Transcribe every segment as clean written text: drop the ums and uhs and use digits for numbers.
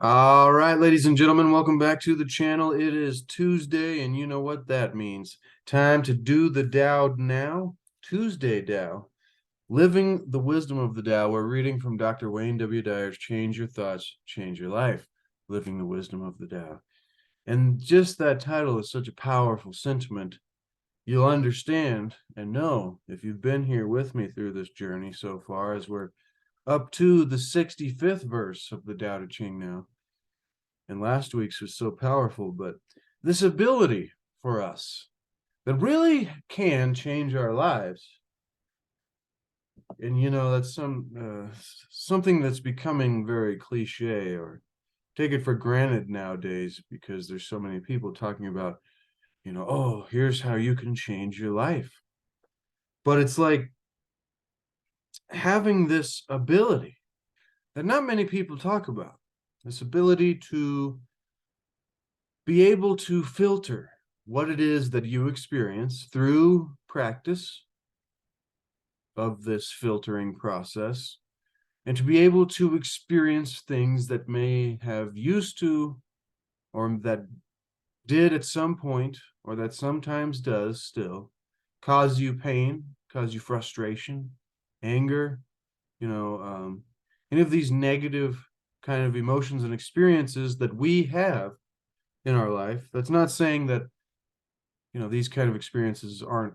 All right, ladies and gentlemen, welcome back to the channel. It is Tuesday, and you know what that means. Time to do the Tao now. Tuesday Tao. Living the Wisdom of the Tao. We're reading from Dr. Wayne W. Dyer's Change Your Thoughts, Change Your Life. Living the Wisdom of the Tao. And just that title is such a powerful sentiment. You'll understand and know if you've been here with me through this journey so far, as we're up to the 65th verse of the Tao Te Ching now. And last week's was so powerful, but this ability for us that really can change our lives. And that's something that's becoming very cliche or take it for granted nowadays, because there's so many people talking about, oh, here's how you can change your life. But it's like having this ability that not many people talk about, this ability to be able to filter what it is that you experience through practice of this filtering process, and to be able to experience things that may have used to, or that did at some point, or that sometimes does still, cause you pain, cause you frustration, anger, any of these negative kind of emotions and experiences that we have in our life. That's not saying that these kind of experiences aren't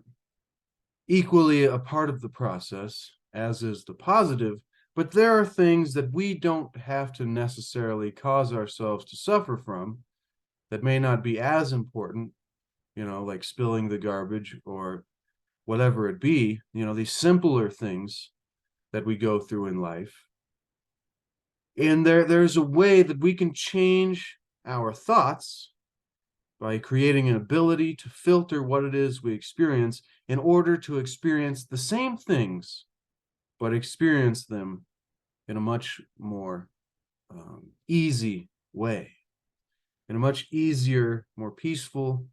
equally a part of the process, as is the positive, but there are things that we don't have to necessarily cause ourselves to suffer from that may not be as important, like spilling the garbage or whatever it be, these simpler things that we go through in life. And there's a way that we can change our thoughts by creating an ability to filter what it is we experience in order to experience the same things, but experience them in a much more easy way, in a much easier, more peaceful,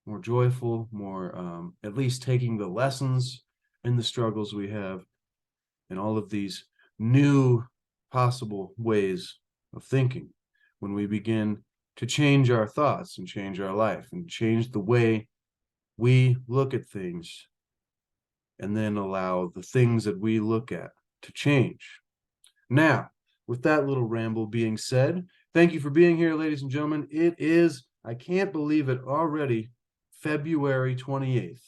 more joyful, more at least taking the lessons and the struggles we have and all of these new possible ways of thinking when we begin to change our thoughts and change our life and change the way we look at things, and then allow the things that we look at to change. Now, with that little ramble being said, thank you for being here, ladies and gentlemen. It is, I can't believe it already, February 28th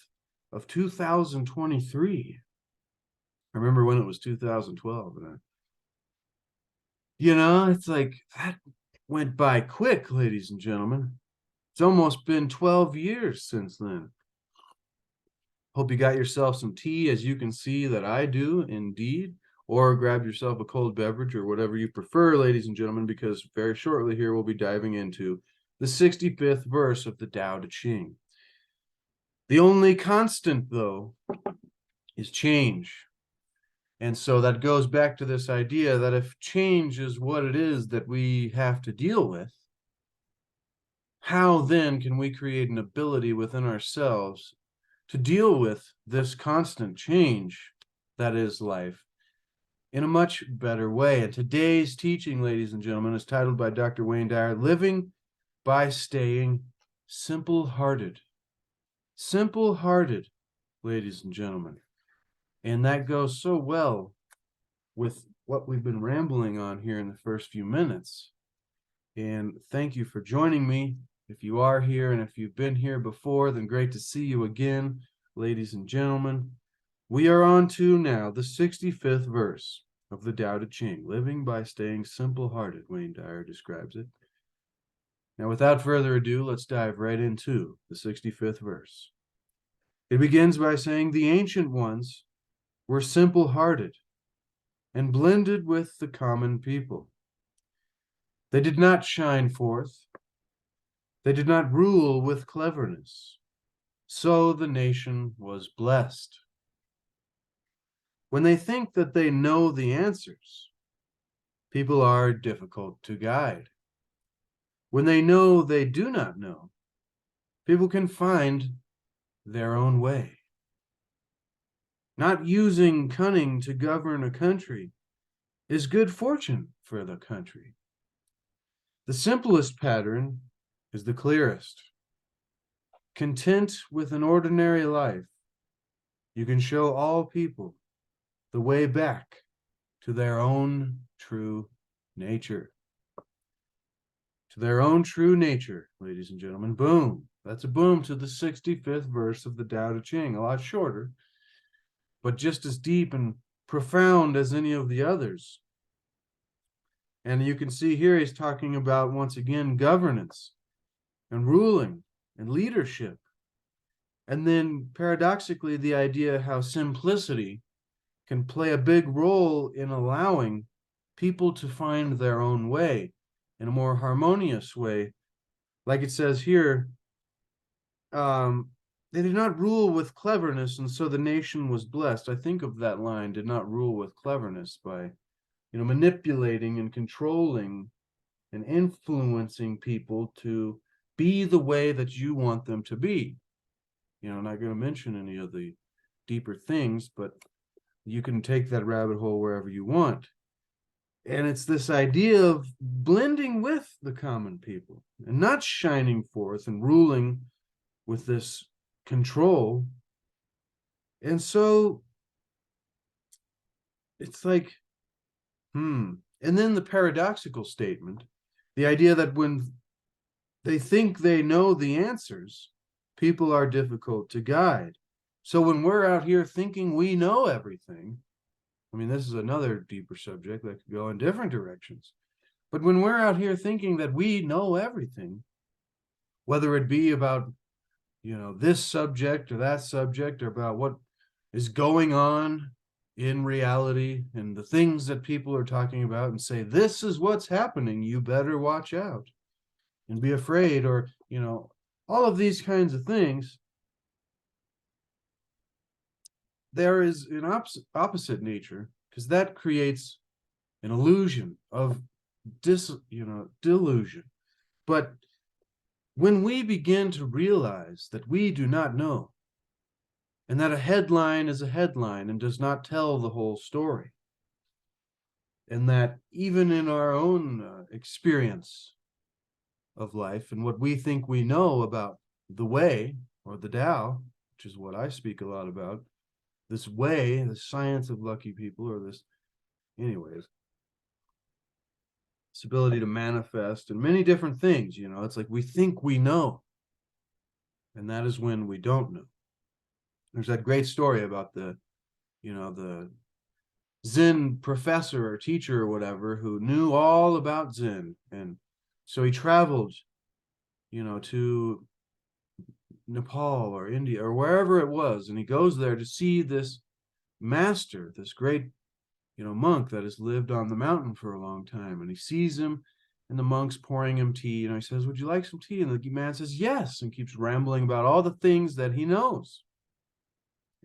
of 2023. I remember when it was 2012, and it's like that went by quick, ladies and gentlemen. It's almost been 12 years since then. Hope you got yourself some tea, as you can see that I do indeed, or grab yourself a cold beverage or whatever you prefer, ladies and gentlemen, because very shortly here we'll be diving into the 65th verse of the Tao Te Ching. The only constant, though, is change. And so that goes back to this idea that if change is what it is that we have to deal with, how then can we create an ability within ourselves to deal with this constant change that is life in a much better way? And today's teaching, ladies and gentlemen, is titled by Dr. Wayne Dyer, Living by Staying Simple-Hearted. Simple-hearted, ladies and gentlemen. And that goes so well with what we've been rambling on here in the first few minutes. And thank you for joining me. If you are here, and if you've been here before, then great to see you again, ladies and gentlemen. We are on to now the 65th verse of the Tao Te Ching, living by staying simple-hearted, Wayne Dyer describes it. Now, without further ado, let's dive right into the 65th verse. It begins by saying, the ancient ones were simple-hearted and blended with the common people. They did not shine forth. They did not rule with cleverness. So the nation was blessed. When they think that they know the answers, people are difficult to guide. When they know they do not know, people can find their own way. Not using cunning to govern a country is good fortune for the country. The simplest pattern is the clearest. Content with an ordinary life, you can show all people the way back to their own true nature. To their own true nature, ladies and gentlemen. Boom. That's a boom to the 65th verse of the Tao Te Ching. A lot shorter, but just as deep and profound as any of the others. And you can see here he's talking about, once again, governance and ruling and leadership. And then paradoxically, the idea how simplicity can play a big role in allowing people to find their own way in a more harmonious way. Like it says here, they did not rule with cleverness, and so the nation was blessed. I think of that line, did not rule with cleverness, by manipulating and controlling and influencing people to be the way that you want them to be. Not going to mention any of the deeper things, but you can take that rabbit hole wherever you want. And it's this idea of blending with the common people and not shining forth and ruling with this control. And so it's like, And then the paradoxical statement, the idea that when they think they know the answers, people are difficult to guide. So when we're out here thinking we know everything, this is another deeper subject that could go in different directions. But when we're out here thinking that we know everything, whether it be about, this subject or that subject, or about what is going on in reality and the things that people are talking about, and say, this is what's happening, you better watch out and be afraid, or, all of these kinds of things, there is an opposite nature, because that creates an illusion of delusion. But when we begin to realize that we do not know, and that a headline is a headline and does not tell the whole story, and that even in our own experience of life and what we think we know about the way, or the Tao, which is what I speak a lot about, this way, the science of lucky people, or this, anyways, this ability to manifest and many different things, it's like we think we know, and that is when we don't know. There's that great story about the Zen professor or teacher or whatever who knew all about Zen, and so he traveled to Nepal or India or wherever it was, and he goes there to see this master, this great monk that has lived on the mountain for a long time. And he sees him, and the monk's pouring him tea, he says, would you like some tea? And the man says yes, and keeps rambling about all the things that he knows.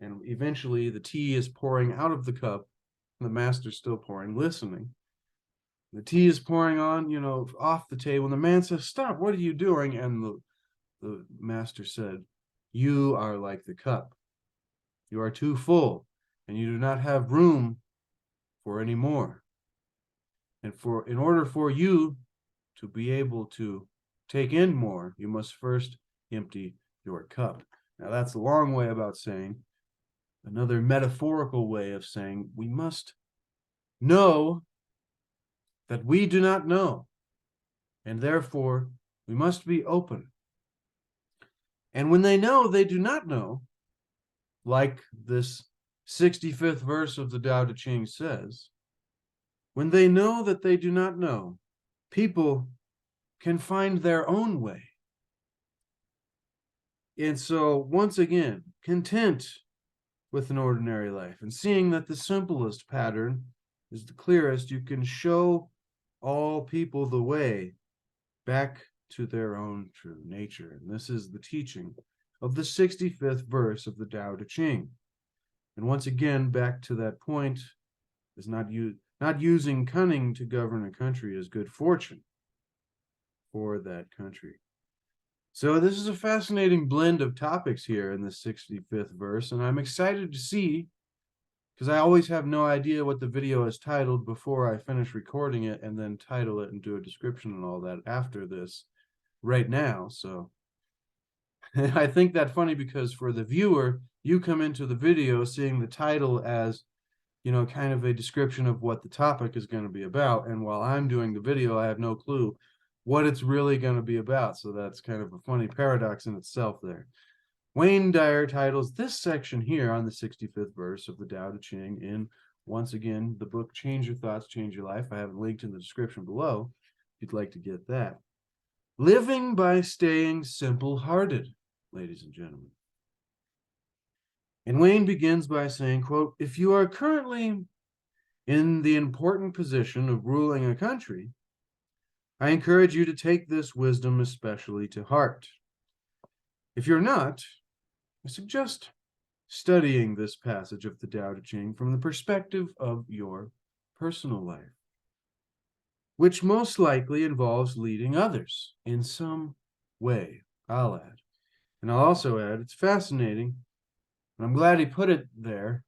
And eventually the tea is pouring out of the cup, and the master's still pouring, listening. The tea is pouring on, off the table, and the man says, stop, what are you doing? And the master said, you are like the cup. You are too full, and you do not have room for any more. And in order for you to be able to take in more, you must first empty your cup. Now that's a long way about saying, another metaphorical way of saying, we must know that we do not know, and therefore we must be open. And when they know they do not know, like this 65th verse of the Tao Te Ching says, when they know that they do not know, people can find their own way. And so, once again, content with an ordinary life and seeing that the simplest pattern is the clearest, you can show all people the way back to their own true nature. And this is the teaching of the 65th verse of the Tao Te Ching. And once again, back to that point, is not using cunning to govern a country is good fortune for that country. So this is a fascinating blend of topics here in the 65th verse, and I'm excited to see, because I always have no idea what the video is titled before I finish recording it and then title it and do a description and all that after this right now. So I think that funny because for the viewer, you come into the video seeing the title as, kind of a description of what the topic is going to be about. And while I'm doing the video, I have no clue what it's really going to be about. So that's kind of a funny paradox in itself there. Wayne Dyer titles this section here on the 65th verse of the Tao Te Ching in, once again, the book Change Your Thoughts, Change Your Life. I have it linked in the description below if you'd like to get that. Living by staying simple-hearted, ladies and gentlemen. And Wayne begins by saying, quote, if you are currently in the important position of ruling a country, I encourage you to take this wisdom especially to heart. If you're not, I suggest studying this passage of the Tao Te Ching from the perspective of your personal life, which most likely involves leading others in some way, I'll add. And I'll also add, it's fascinating, and I'm glad he put it there,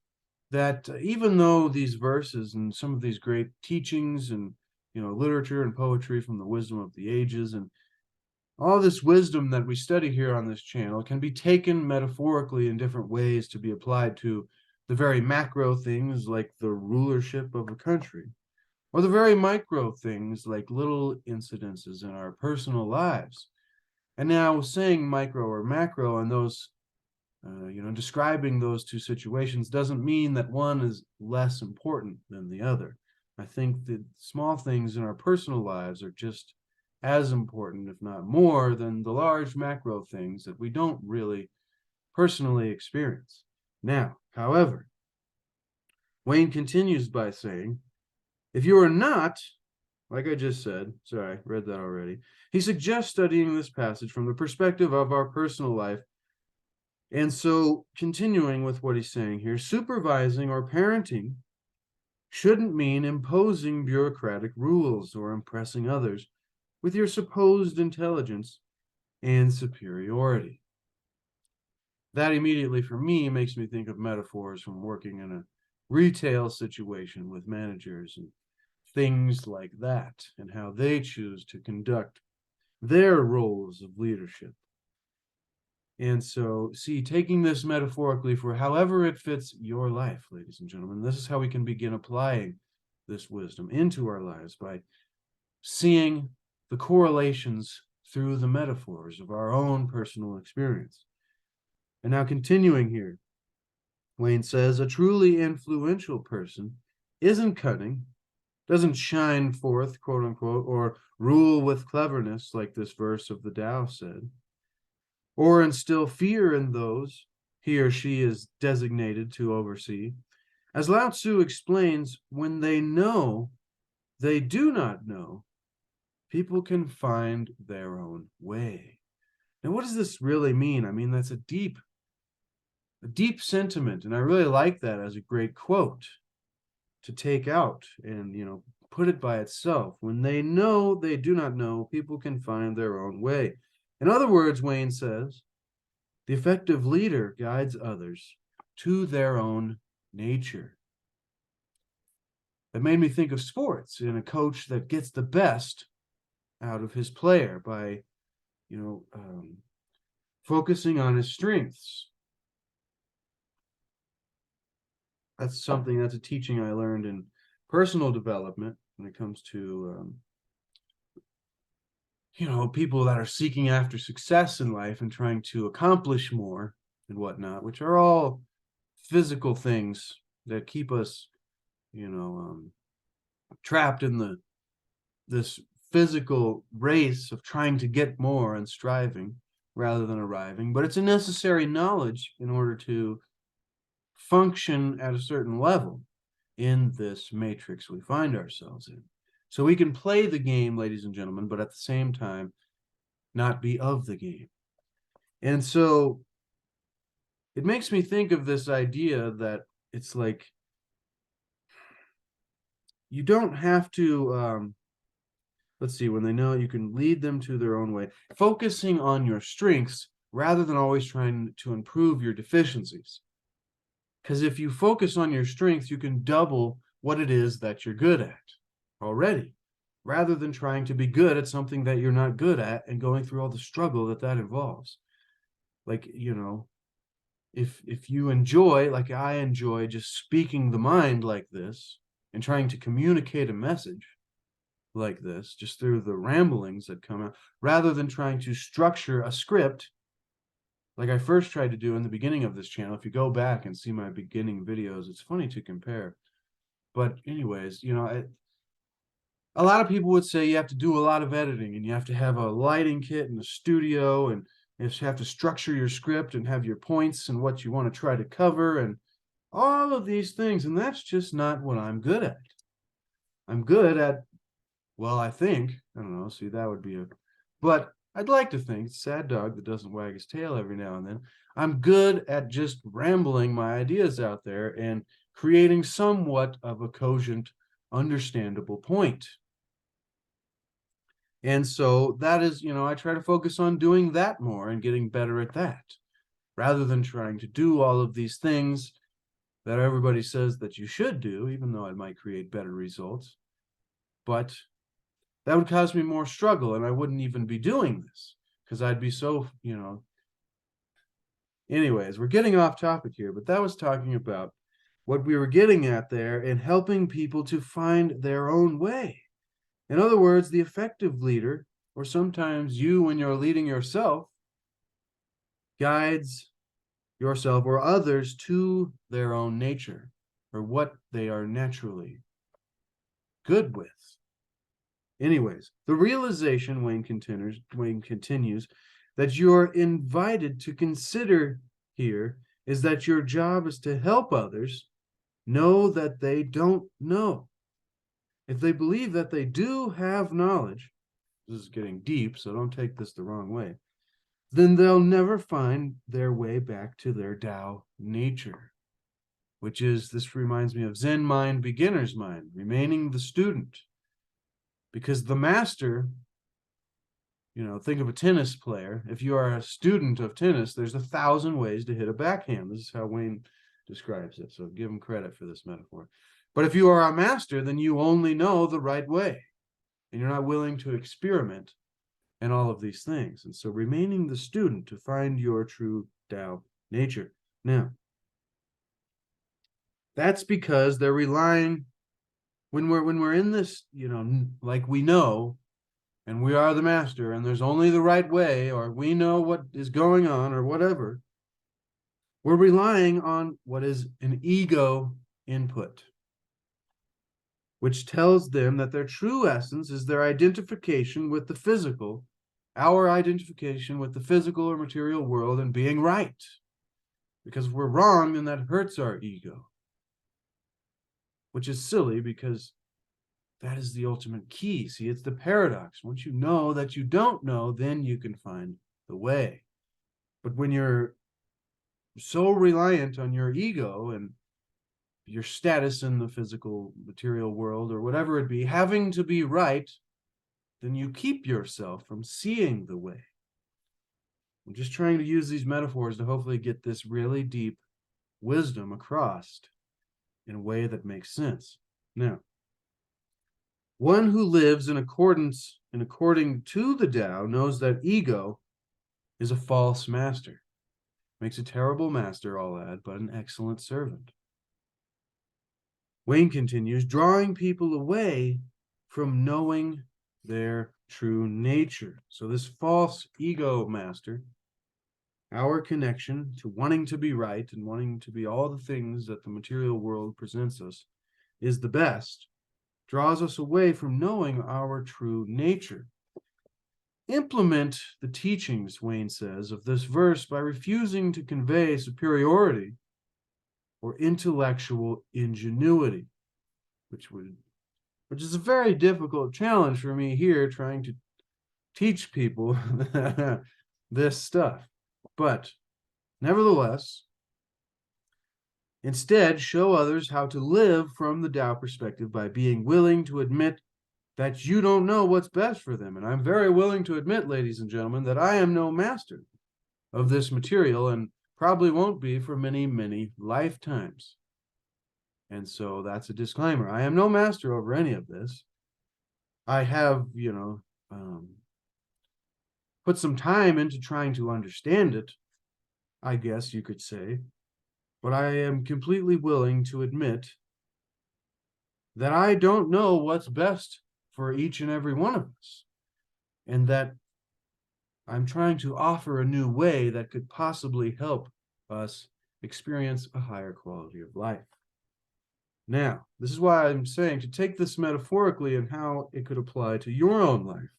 that even though these verses and some of these great teachings and, literature and poetry from the wisdom of the ages and all this wisdom that we study here on this channel can be taken metaphorically in different ways to be applied to the very macro things like the rulership of a country, or the very micro things like little incidences in our personal lives. And now saying micro or macro and those, describing those two situations doesn't mean that one is less important than the other. I think that small things in our personal lives are just as important, if not more, than the large macro things that we don't really personally experience. Now, however, Wayne continues by saying, if you are not, like I just said, sorry, I read that already, he suggests studying this passage from the perspective of our personal life. And so, continuing with what he's saying here, supervising or parenting shouldn't mean imposing bureaucratic rules or impressing others with your supposed intelligence and superiority. That immediately, for me, makes me think of metaphors from working in a retail situation with managers and things like that, and how they choose to conduct their roles of leadership. And so, see, taking this metaphorically for however it fits your life, ladies and gentlemen, this is how we can begin applying this wisdom into our lives, by seeing the correlations through the metaphors of our own personal experience. And now continuing here, Wayne says, a truly influential person isn't cunning, doesn't shine forth, quote unquote, or rule with cleverness, like this verse of the Tao said, or instill fear in those he or she is designated to oversee. As Lao-tzu explains, when they know they do not know, people can find their own way. Now, what does this really mean? I mean, that's a deep sentiment, and I really like that as a great quote to take out and, put it by itself. When they know they do not know, people can find their own way. In other words, Wayne says, the effective leader guides others to their own nature. That made me think of sports and a coach that gets the best out of his player by, focusing on his strengths. That's a teaching I learned in personal development when it comes to, people that are seeking after success in life and trying to accomplish more and whatnot, which are all physical things that keep us, trapped in this physical race of trying to get more and striving rather than arriving. But it's a necessary knowledge in order to function at a certain level in this matrix we find ourselves in. So we can play the game, ladies and gentlemen, but at the same time, not be of the game. And so it makes me think of this idea that it's like, you don't have to, let's see, when they know, you can lead them to their own way, focusing on your strengths rather than always trying to improve your deficiencies. Because if you focus on your strengths, you can double what it is that you're good at already, rather than trying to be good at something that you're not good at and going through all the struggle that that involves. Like, you know, if you enjoy, like I enjoy, just speaking the mind like this and trying to communicate a message like this, just through the ramblings that come out, rather than trying to structure a script like I first tried to do in the beginning of this channel. If you go back and see my beginning videos, it's funny to compare. But anyways, you know, a lot of people would say you have to do a lot of editing and you have to have a lighting kit and a studio, and you have to structure your script and have your points and what you want to try to cover and all of these things. And that's just not what I'm good at. I'm good at, well, I think, I don't know, see, that would be but I'd like to think, sad dog that doesn't wag his tail every now and then, I'm good at just rambling my ideas out there and creating somewhat of a cogent, understandable point. And so that is, you know, I try to focus on doing that more and getting better at that, rather than trying to do all of these things that everybody says that you should do, even though it might create better results. But that would cause me more struggle, and I wouldn't even be doing this because I'd be so, you know. Anyways, we're getting off topic here, but that was talking about what we were getting at there and helping people to find their own way. In other words, the effective leader, or sometimes you when you're leading yourself, guides yourself or others to their own nature, or what they are naturally good with. Anyways, the realization, Wayne continues, that you're invited to consider here is that your job is to help others know that they don't know. If they believe that they do have knowledge, this is getting deep, so don't take this the wrong way, then they'll never find their way back to their Tao nature, which is, this reminds me of Zen mind, beginner's mind, remaining the student. Because the master, you know, think of a tennis player. If you are a student of tennis, there's 1,000 ways to hit a backhand. This is how Wayne describes it, so give him credit for this metaphor. But if you are a master, then you only know the right way, and you're not willing to experiment and all of these things. And so remaining the student to find your true Tao nature. Now, that's because they're relying, when we're in this, you know, like we know, and we are the master, and there's only the right way, or we know what is going on, or whatever, we're relying on what is an ego input, which tells them that their true essence is their identification with the physical, our identification with the physical or material world, and being right. Because if we're wrong, then that hurts our ego, which is silly because that is the ultimate key. See, it's the paradox. Once you know that you don't know, then you can find the way. But when you're so reliant on your ego and your status in the physical material world, or whatever it be, having to be right, then you keep yourself from seeing the way. I'm just trying to use these metaphors to hopefully get this really deep wisdom across in a way that makes sense. Now, one who lives in according to the Tao knows that ego is a false master. Makes a terrible master, I'll add, but an excellent servant. Wayne continues, drawing people away from knowing their true nature. So this false ego master, our connection to wanting to be right and wanting to be all the things that the material world presents us, is the best, draws us away from knowing our true nature. Implement the teachings, Wayne says, of this verse by refusing to convey superiority or intellectual ingenuity, which is a very difficult challenge for me here, trying to teach people this stuff. But nevertheless, instead, show others how to live from the Tao perspective by being willing to admit that you don't know what's best for them. And I'm very willing to admit, ladies and gentlemen, that I am no master of this material, and probably won't be for many, many lifetimes. And so that's a disclaimer. I am no master over any of this. I have, put some time into trying to understand it, I guess you could say. But I am completely willing to admit that I don't know what's best for each and every one of us, and that I'm trying to offer a new way that could possibly help us experience a higher quality of life. Now, this is why I'm saying to take this metaphorically and how it could apply to your own life.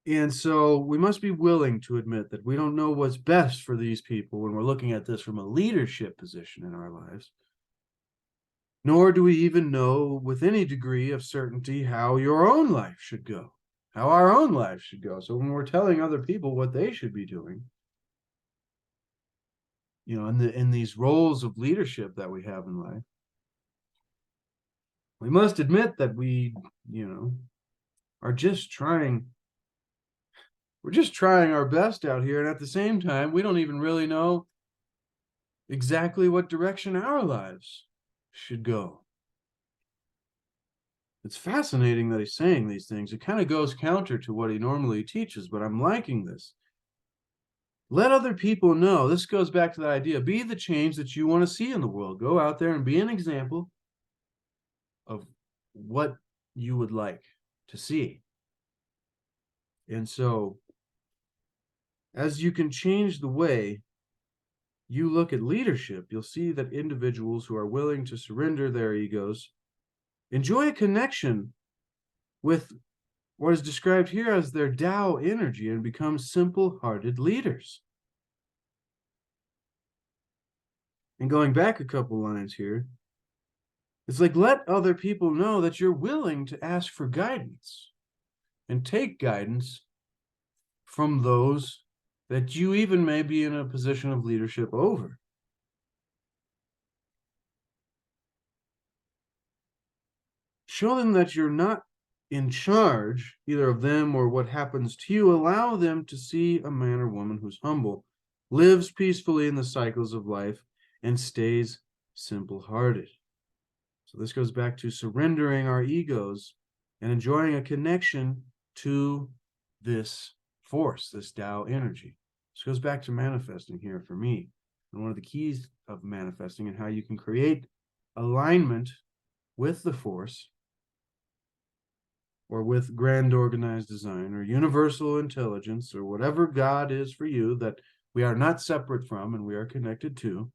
And so we must be willing to admit that we don't know what's best for these people when we're looking at this from a leadership position in our lives. Nor do we even know with any degree of certainty how your own life should go, how our own life should go. So when we're telling other people what they should be doing, in these roles of leadership that we have in life, we must admit that we, are just trying. We're just trying our best out here. And at the same time, we don't even really know exactly what direction our lives should go. It's fascinating that he's saying these things. It kind of goes counter to what he normally teaches, but I'm liking this. Let other people know. This goes back to that idea. Be the change that you want to see in the world. Go out there and be an example of what you would like to see. And so, as you can change the way you look at leadership, you'll see that individuals who are willing to surrender their egos enjoy a connection with what is described here as their Tao energy and become simple-hearted leaders. And going back a couple lines here, it's like, let other people know that you're willing to ask for guidance and take guidance from those that you even may be in a position of leadership over. Show them that you're not in charge either of them or what happens to you. Allow them to see a man or woman who's humble, lives peacefully in the cycles of life, and stays simple-hearted. So this goes back to surrendering our egos and enjoying a connection to this force, this Tao energy. This goes back to manifesting here for me. And one of the keys of manifesting and how you can create alignment with the force, or with grand organized design, or universal intelligence, or whatever God is for you that we are not separate from and we are connected to.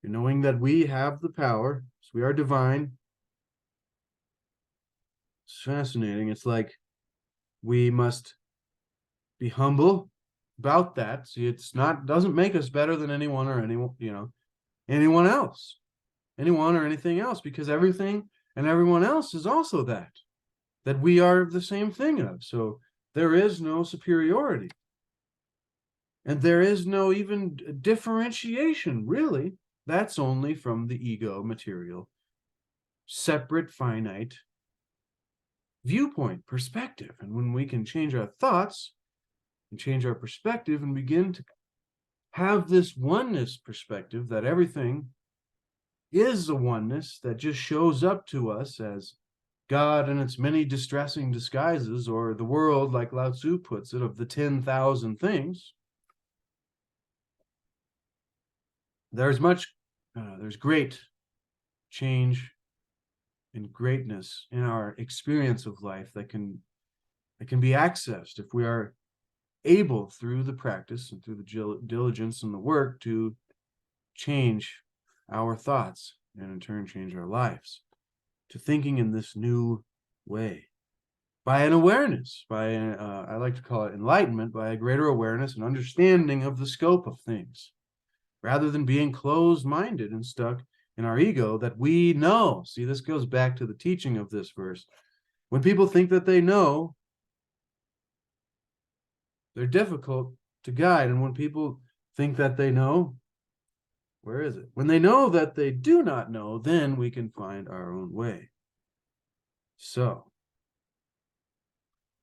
Knowing that we have the power, so we are divine. It's fascinating. It's like we must be humble about that. See, doesn't make us better than anyone or anyone else, anyone or anything else, because everything and everyone else is also that we are the same thing of. So there is no superiority. And there is no even differentiation, really. That's only from the ego material, separate, finite viewpoint, perspective. And when we can change our thoughts and change our perspective and begin to have this oneness perspective that everything is a oneness that just shows up to us as God in its many distressing disguises, or the world, like Lao-tzu puts it, of the 10,000 things. There's great change and greatness in our experience of life that can be accessed if we are able, through the practice and through the diligence and the work, to change our thoughts and in turn change our lives to thinking in this new way by an awareness, by I like to call it enlightenment, by a greater awareness and understanding of the scope of things, rather than being closed-minded and stuck in our ego that we know. See, this goes back to the teaching of this verse. When people think that they know, they're difficult to guide. And when people think that they know, where is it? When they know that they do not know, then we can find our own way. So,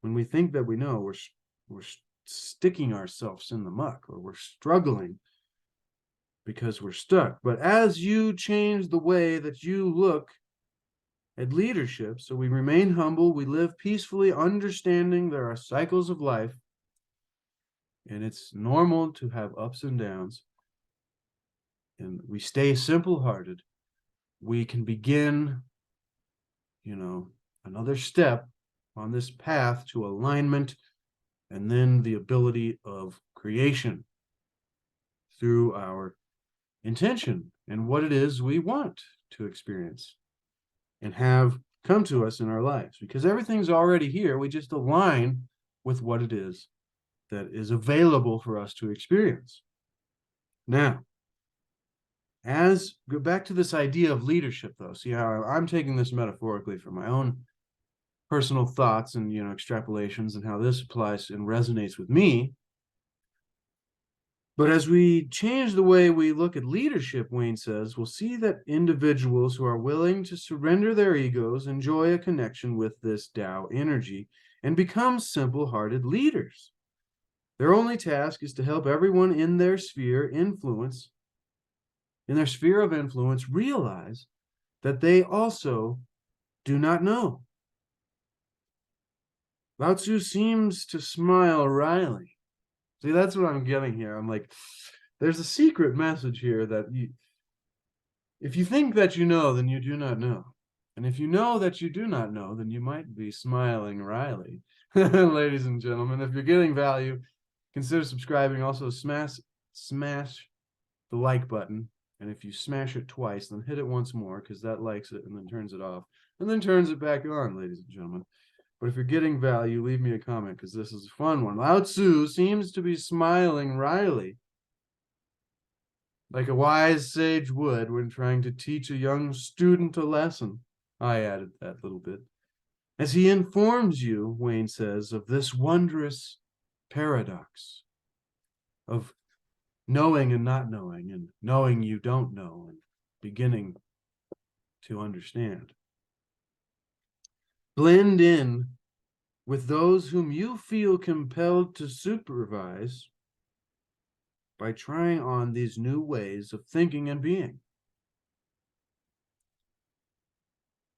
when we think that we know, we're sticking ourselves in the muck, or we're struggling because we're stuck. But as you change the way that you look at leadership, so we remain humble, we live peacefully, understanding there are cycles of life, and it's normal to have ups and downs, and we stay simple-hearted, we can begin, another step on this path to alignment, and then the ability of creation through our intention and what it is we want to experience and have come to us in our lives, because everything's already here. We just align with what it is that is available for us to experience. Now, go back to this idea of leadership, though. See how I'm taking this metaphorically from my own personal thoughts and extrapolations, and how this applies and resonates with me. But as we change the way we look at leadership, Wayne says, we'll see that individuals who are willing to surrender their egos enjoy a connection with this Tao energy and become simple-hearted leaders. Their only task is to help everyone in their sphere of influence realize that they also do not know. Lao-tzu seems to smile wryly. See, that's what I'm getting here. I'm like, there's a secret message here that if you think that you know, then you do not know. And if you know that you do not know, then you might be smiling wryly. Ladies and gentlemen, if you're getting value, consider subscribing. Also, smash the like button. And if you smash it twice, then hit it once more, because that likes it and then turns it off and then turns it back on, ladies and gentlemen. But if you're getting value, leave me a comment, because this is a fun one. Lao-tzu seems to be smiling wryly, like a wise sage would when trying to teach a young student a lesson. I added that little bit. As he informs you, Wayne says, of this wondrous paradox of knowing and not knowing, and knowing you don't know, and beginning to understand. Blend in with those whom you feel compelled to supervise by trying on these new ways of thinking and being.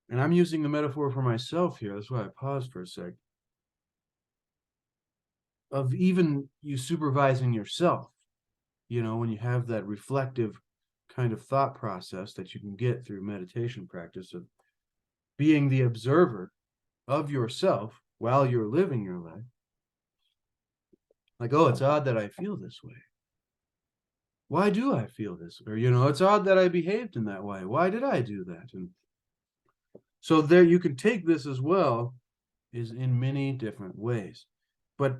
And I'm using the metaphor for myself here. That's why I paused for a sec. Of even you supervising yourself, when you have that reflective kind of thought process that you can get through meditation practice, of being the observer of yourself while you're living your life. Like, oh, it's odd that I feel this way. Why do I feel this? Or, it's odd that I behaved in that way. Why did I do that? And so there, you can take this as well, is in many different ways. But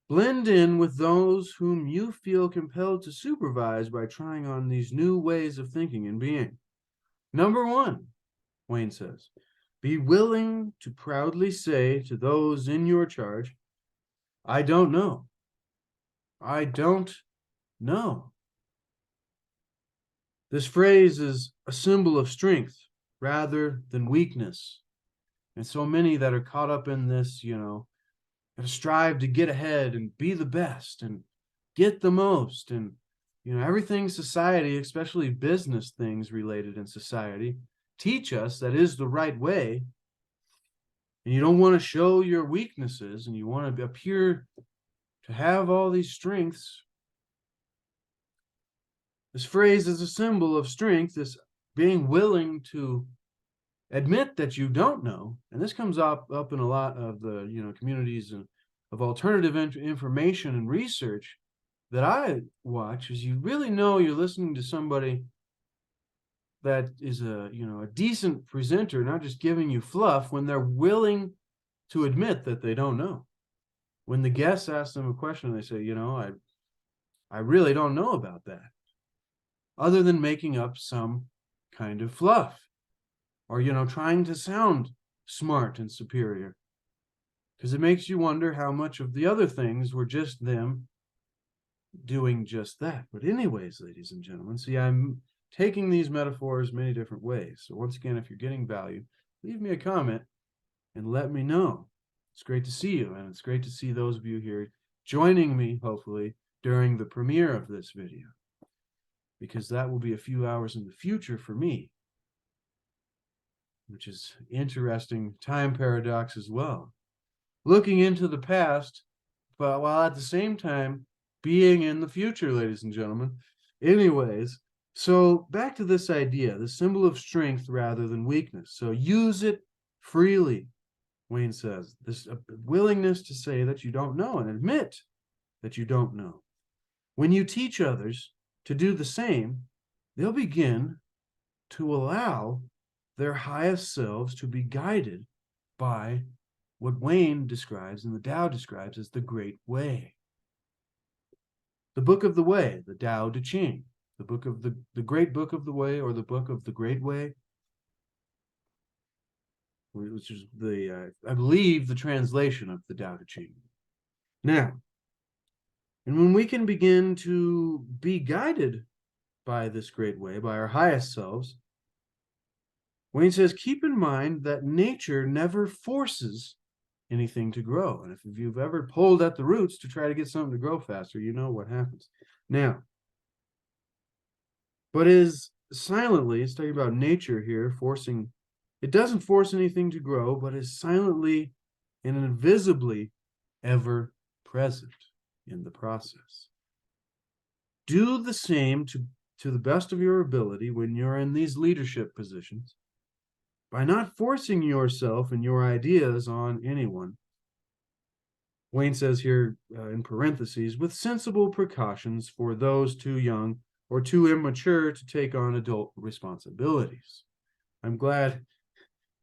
blend in with those whom you feel compelled to supervise by trying on these new ways of thinking and being. Number one, Wayne says, be willing to proudly say to those in your charge, I don't know. I don't know. This phrase is a symbol of strength rather than weakness. And so many that are caught up in this, that strive to get ahead and be the best and get the most. And, everything society, especially business things related in society, teach us that is the right way. And you don't want to show your weaknesses, and you want to appear to have all these strengths. This phrase is a symbol of strength, this being willing to admit that you don't know. And this comes up in a lot of the communities of alternative information and research that I watch, is you really know you're listening to somebody that is a decent presenter, not just giving you fluff, when they're willing to admit that they don't know. When the guests ask them a question, they say, I really don't know about that, other than making up some kind of fluff, or trying to sound smart and superior, because it makes you wonder how much of the other things were just them doing just that. But anyways, ladies and gentlemen, see, I'm taking these metaphors many different ways. So once again, if you're getting value, leave me a comment and let me know. It's great to see you, and it's great to see those of you here joining me, hopefully, during the premiere of this video, because that will be a few hours in the future for me, which is interesting time paradox as well. Looking into the past, but while at the same time being in the future, ladies and gentlemen. Anyways, so back to this idea, the symbol of strength rather than weakness. So use it freely, Wayne says. This willingness to say that you don't know and admit that you don't know. When you teach others to do the same, they'll begin to allow their highest selves to be guided by what Wayne describes and the Tao describes as the Great Way. The Book of the Way, the Tao Te Ching, the book of the Great Book of the Way, or the Book of the Great Way, which is the I believe the translation of the Tao Te Ching. Now, and when we can begin to be guided by this great way, by our highest selves, Wayne says, keep in mind that nature never forces anything to grow. And if you've ever pulled at the roots to try to get something to grow faster, you know what happens. Now, but is silently, it's talking about nature here, forcing, it doesn't force anything to grow, but is silently and invisibly ever present in the process. Do the same to the best of your ability when you're in these leadership positions by not forcing yourself and your ideas on anyone. Wayne says here in parentheses, with sensible precautions for those too young or too immature to take on adult responsibilities. I'm glad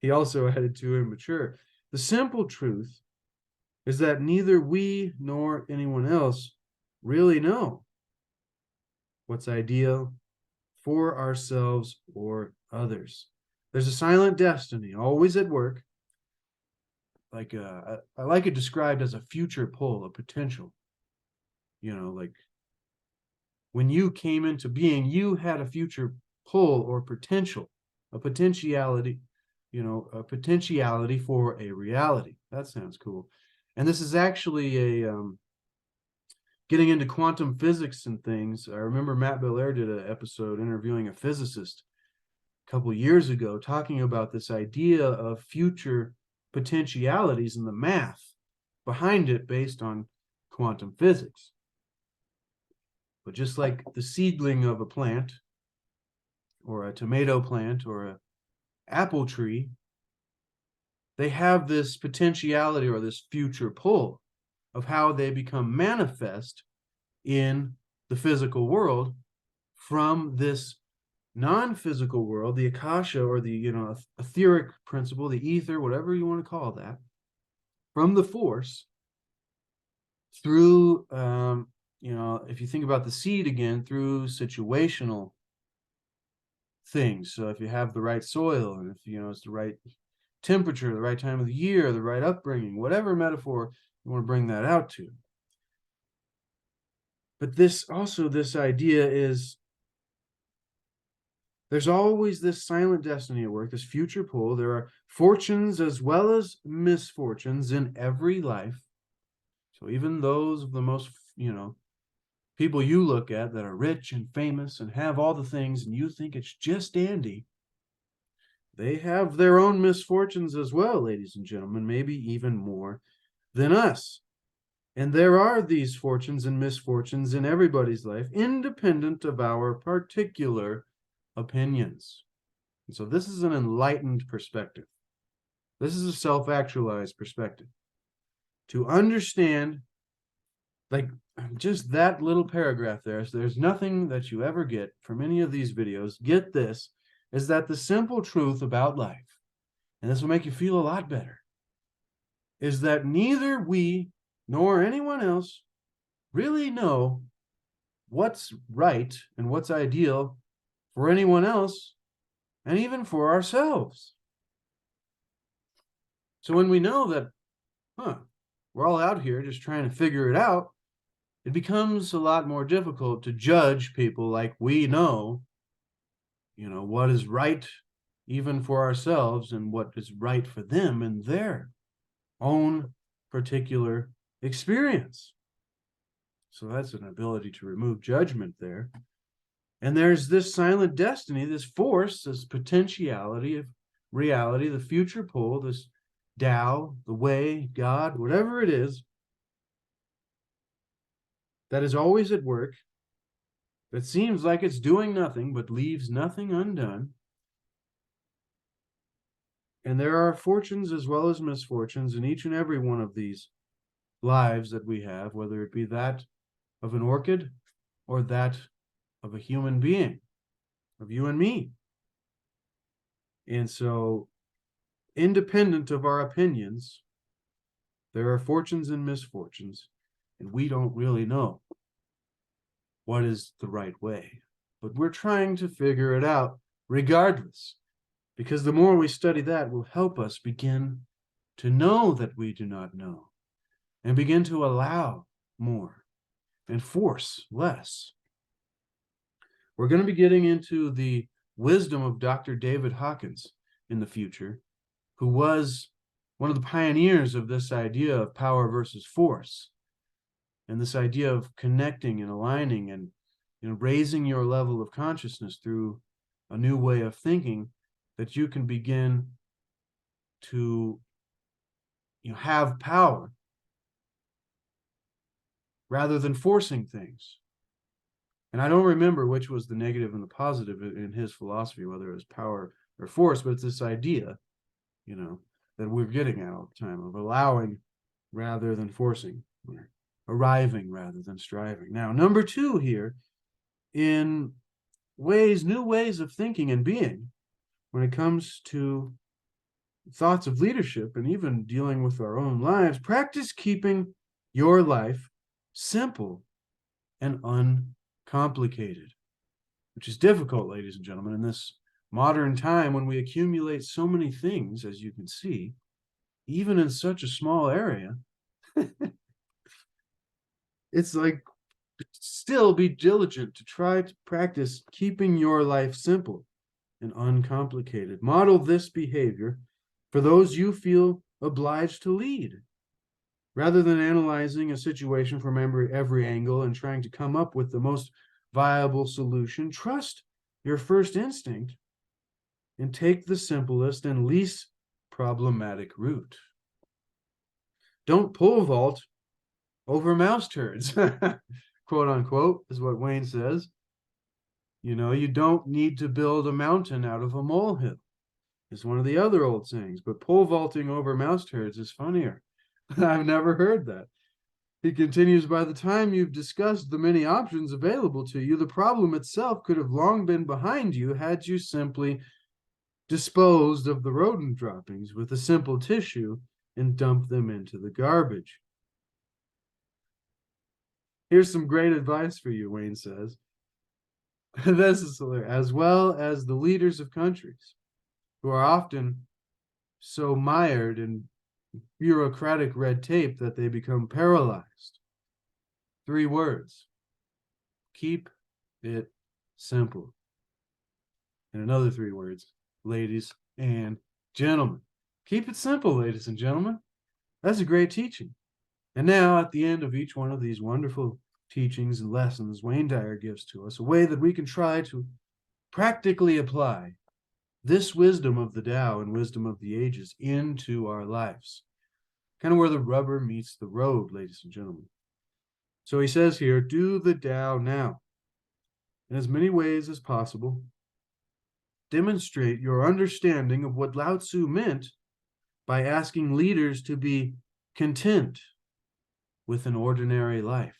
he also added too immature. The simple truth is that neither we nor anyone else really know what's ideal for ourselves or others. There's a silent destiny always at work. Like I like it described as a future pull, a potential. You know, like when you came into being, you had a future pull or potential, a potentiality, you know, a potentiality for a reality. That sounds cool. And this is actually a getting into quantum physics and things. I remember Matt Belair did an episode interviewing a physicist a couple of years ago, talking about this idea of future potentialities and the math behind it based on quantum physics. But just like the seedling of a plant, or a tomato plant, or an apple tree, they have this potentiality or this future pull of how they become manifest in the physical world from this non-physical world, the akasha, or the, you know, etheric principle, the ether, whatever you want to call that, from the force through, you know, if you think about the seed again, through situational things. So if you have the right soil, and if, you know, it's the right temperature, the right time of the year, the right upbringing, whatever metaphor you want to bring that out to. But this also, this idea is there's always this silent destiny at work, this future pull. There are fortunes as well as misfortunes in every life. So even those of the most, you know, people you look at that are rich and famous and have all the things, and you think it's just dandy, they have their own misfortunes as well, ladies and gentlemen, maybe even more than us. And there are these fortunes and misfortunes in everybody's life, independent of our particular opinions. And so this is an enlightened perspective. This is a self-actualized perspective. To understand, like, just that little paragraph there, so there's nothing that you ever get from any of these videos, get this, is that the simple truth about life, and this will make you feel a lot better, is that neither we nor anyone else really know what's right and what's ideal for anyone else, and even for ourselves. So when we know that, we're all out here just trying to figure it out, it becomes a lot more difficult to judge people like we know, you know, what is right even for ourselves and what is right for them in their own particular experience. So that's an ability to remove judgment there. And there's this silent destiny, this force, this potentiality of reality, the future pull, this Tao, the way, God, whatever it is, that is always at work, that seems like it's doing nothing but leaves nothing undone. And there are fortunes as well as misfortunes in each and every one of these lives that we have, whether it be that of an orchid or that of a human being, of you and me. And so, independent of our opinions, there are fortunes and misfortunes, and we don't really know what is the right way. But we're trying to figure it out regardless, because the more we study that will help us begin to know that we do not know and begin to allow more and force less. We're going to be getting into the wisdom of Dr. David Hawkins in the future, who was one of the pioneers of this idea of power versus force, and this idea of connecting and aligning and raising your level of consciousness through a new way of thinking, that you can begin to have power rather than forcing things. And I don't remember which was the negative and the positive in his philosophy, whether it was power or force, but it's this idea, that we're getting at all the time, of allowing rather than forcing, or arriving rather than striving. Now, number 2 here, in new ways of thinking and being, when it comes to thoughts of leadership and even dealing with our own lives, practice keeping your life simple and uncomplicated, which is difficult, ladies and gentlemen, in this modern time when we accumulate so many things, as you can see, even in such a small area. It's like, still be diligent to try to practice keeping your life simple and uncomplicated. Model this behavior for those you feel obliged to lead. Rather than analyzing a situation from every angle and trying to come up with the most viable solution, trust your first instinct and take the simplest and least problematic route. Don't pole vault over mouse turds, quote unquote, is what Wayne says. You don't need to build a mountain out of a molehill, is one of the other old sayings. But pole vaulting over mouse turds is funnier. I've never heard that. He continues, by the time you've discussed the many options available to you, the problem itself could have long been behind you had you simply disposed of the rodent droppings with a simple tissue and dumped them into the garbage. Here's some great advice for you, Wayne says. This is hilarious. As well as the leaders of countries who are often so mired in bureaucratic red tape that they become paralyzed. 3 words: keep it simple. And another 3 words: ladies and gentlemen. Keep it simple, ladies and gentlemen. That's a great teaching. And now, at the end of each one of these wonderful teachings and lessons, Wayne Dyer gives to us a way that we can try to practically apply this wisdom of the Tao and wisdom of the ages into our lives. Kind of where the rubber meets the road, ladies and gentlemen. So he says here, do the Tao now. In as many ways as possible, demonstrate your understanding of what Lao-tzu meant by asking leaders to be content with an ordinary life,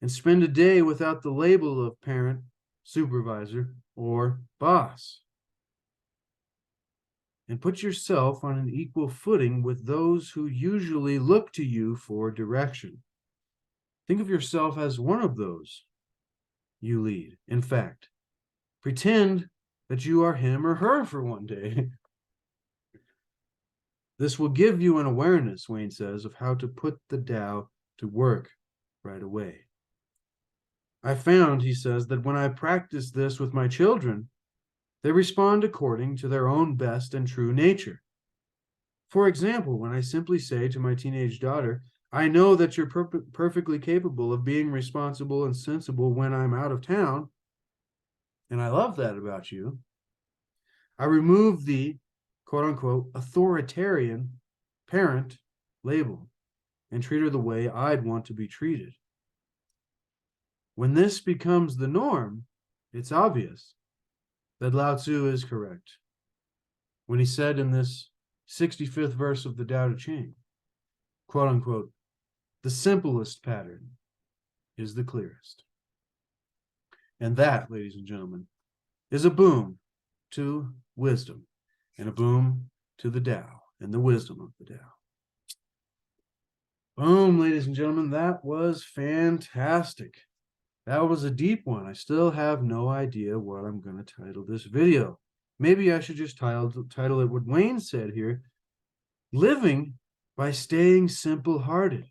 and spend a day without the label of parent, supervisor, or boss. And put yourself on an equal footing with those who usually look to you for direction. Think of yourself as one of those you lead. In fact, pretend that you are him or her for one day. This will give you an awareness, Wayne says, of how to put the Tao to work right away. I found, he says, that when I practice this with my children, they respond according to their own best and true nature. For example, when I simply say to my teenage daughter, I know that you're perfectly capable of being responsible and sensible when I'm out of town. And I love that about you. I remove the quote unquote authoritarian parent label and treat her the way I'd want to be treated. When this becomes the norm, it's obvious that Lao-tzu is correct when he said in this 65th verse of the Tao Te Ching, quote unquote, the simplest pattern is the clearest. And that, ladies and gentlemen, is a boom to wisdom and a boom to the Tao and the wisdom of the Tao. Boom, ladies and gentlemen, that was fantastic. That was a deep one. I still have no idea what I'm going to title this video. Maybe I should just title it what Wayne said here, living by staying simple-hearted.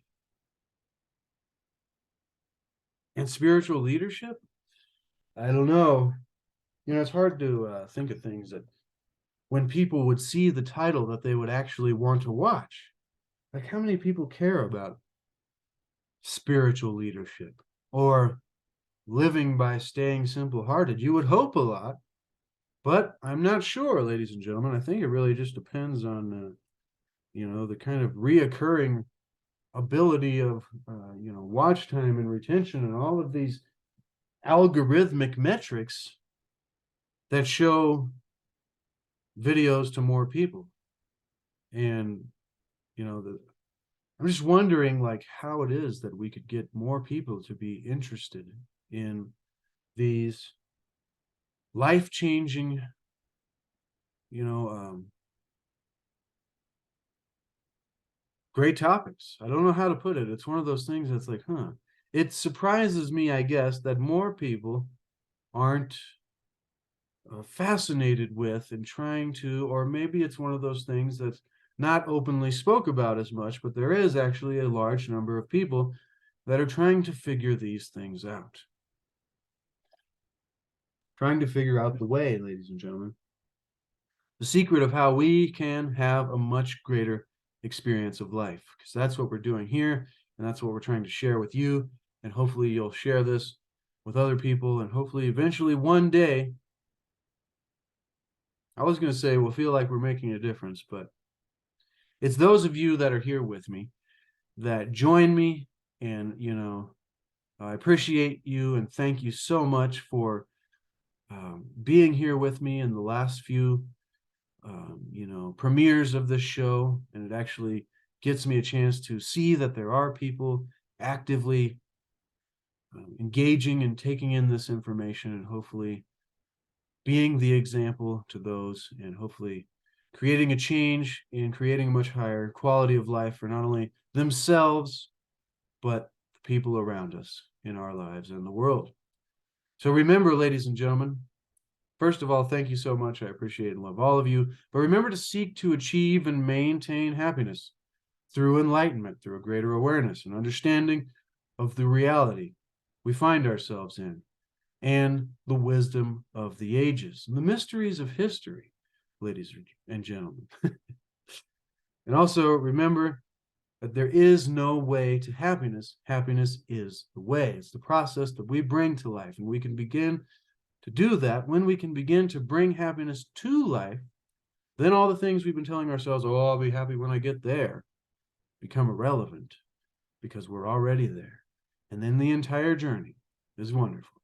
And spiritual leadership? I don't know. You know, it's hard to think of things that when people would see the title that they would actually want to watch. Like, how many people care about spiritual leadership or living by staying simple-hearted? You would hope a lot, but I'm not sure, ladies and gentlemen. I think it really just depends on, the kind of reoccurring ability of, watch time and retention and all of these algorithmic metrics that show videos to more people. And, I'm just wondering like how it is that we could get more people to be interested in these life-changing, great topics. I don't know how to put it. It's one of those things that's like, it surprises me, I guess, that more people aren't fascinated with and trying to, or maybe it's one of those things that's not openly spoke about as much, but there is actually a large number of people that are trying to figure these things out. Trying to figure out the way, ladies and gentlemen. The secret of how we can have a much greater experience of life, because that's what we're doing here, and that's what we're trying to share with you, and hopefully you'll share this with other people, and hopefully eventually one day, I was going to say we'll feel like we're making a difference, but it's those of you that are here with me that join me, and I appreciate you and thank you so much for being here with me in the last few premieres of this show, and it actually gets me a chance to see that there are people actively engaging and taking in this information, and hopefully being the example to those, and hopefully creating a change and creating a much higher quality of life for not only themselves, but the people around us in our lives and the world. So remember, ladies and gentlemen, first of all, thank you so much. I appreciate and love all of you. But remember to seek to achieve and maintain happiness through enlightenment, through a greater awareness and understanding of the reality we find ourselves in, and the wisdom of the ages, and the mysteries of history, ladies and gentlemen. And also remember that there is no way to happiness. Happiness is the way. It's the process that we bring to life, and we can begin to do that. When we can begin to bring happiness to life, then all the things we've been telling ourselves, oh, I'll be happy when I get there, become irrelevant, because we're already there. And then the entire journey is wonderful.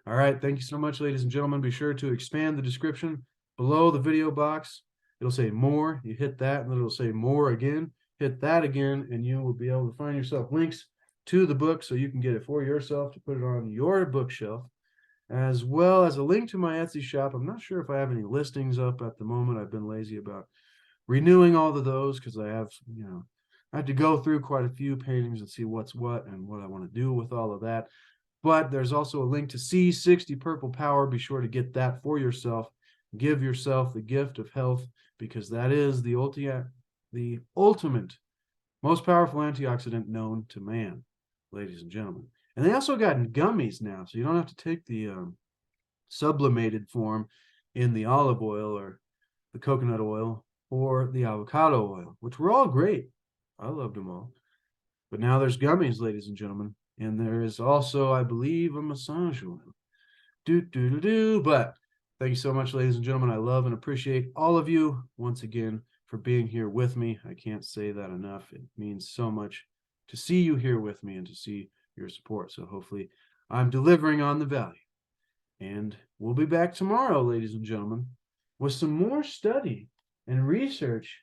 All right, thank you so much, ladies and gentlemen. Be sure to expand the description below the video box. It'll say more. You hit that, and then it'll say more again. Hit that again, and you will be able to find yourself links to the book so you can get it for yourself to put it on your bookshelf, as well as a link to my Etsy shop. I'm not sure if I have any listings up at the moment. I've been lazy about renewing all of those because I have, I had to go through quite a few paintings and see what's what and what I want to do with all of that. But there's also a link to C60 Purple Power. Be sure to get that for yourself. Give yourself the gift of health, because that is the ultimate, most powerful antioxidant known to man, ladies and gentlemen. And they also got gummies now, so you don't have to take the sublimated form in the olive oil or the coconut oil or the avocado oil, which were all great. I loved them all. But now there's gummies, ladies and gentlemen. And there is also, I believe, a massage oil. But thank you so much, ladies and gentlemen. I love and appreciate all of you once again for being here with me. I can't say that enough. It means so much to see you here with me and to see your support. So hopefully I'm delivering on the value. And we'll be back tomorrow, ladies and gentlemen, with some more study and research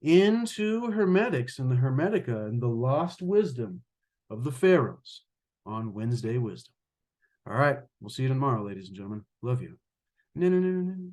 into Hermetics and the Hermetica and the lost wisdom of the pharaohs on Wednesday Wisdom. All right, we'll see you tomorrow, ladies and gentlemen. Love you. No, no, no, no, no.